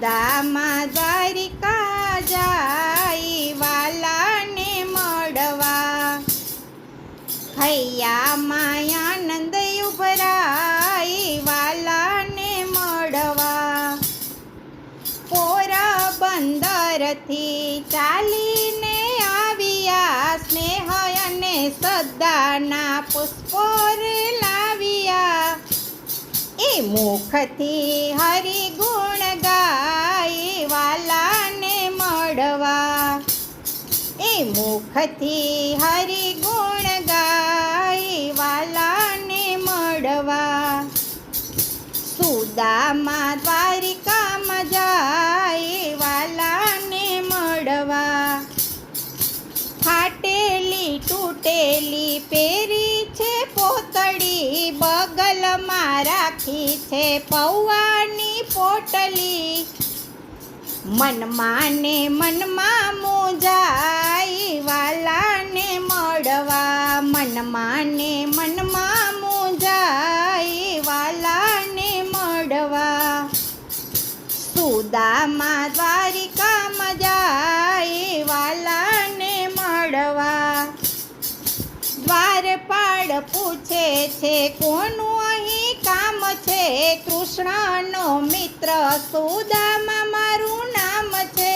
સુદામા દ્વારિકા જાય વાલાને મળવા, હૈયામાં આનંદ ઉભરાય વાલાને મળવા. પોરબંદરથી ચાલીને આવ્યા, સ્નેહ અને સદાના પુષ્પો રે લાવ્યા. એ મુખથી હરિગુણ ગાય વાલાને મળવા, એ મુખથી હરિગુણ ગાય વાલાને મળવા. સુદામા દ્વારિકામાં જાય વાલાને મળવા, ફાટેલી તૂટેલી પહેરી છે પોતળી, બગલમાં રાખી છે પૌવાની પોટલી. મનમાં ને મનમાં મૂંઝાય વાલાને મળવા, મનમાં ને મનમાં મૂંઝાય વાલાને મળવા. સુદામા દ્વારિકામાં જાય વાલાને મળવા. દ્વારપાળ પૂછે છે કોનું અહીં કામ છે, કૃષ્ણનો મિત્ર સુદામા મારું નામ છે.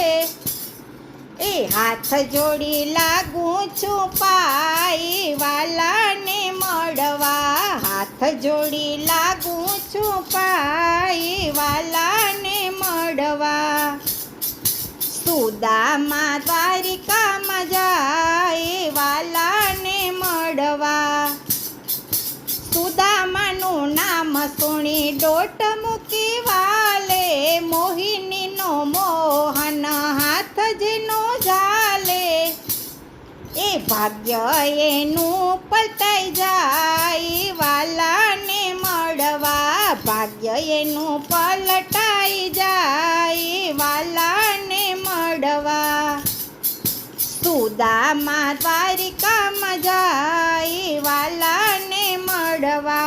એ હાથ જોડી લાગુ છું પાય વાલાને મળવા, હાથ જોડી લાગુ છું પાય વાલાને મળવા. સુદામા દ્વારિકામાં જાય વાલાને મળવા. સુદામાનું નામ સુણી દોટ મૂકી વાલે, મોહિનીનો મોહન હાથ જેનો ઝાલે. એ ભાગ્ય એનું પલટાઈ જાય વાલાને મળવા, ભાગ્ય એનું પલટાઈ જાય વાલાને મળવા. સુદામા દ્વારિકામાં જાય વાલાને મળવા.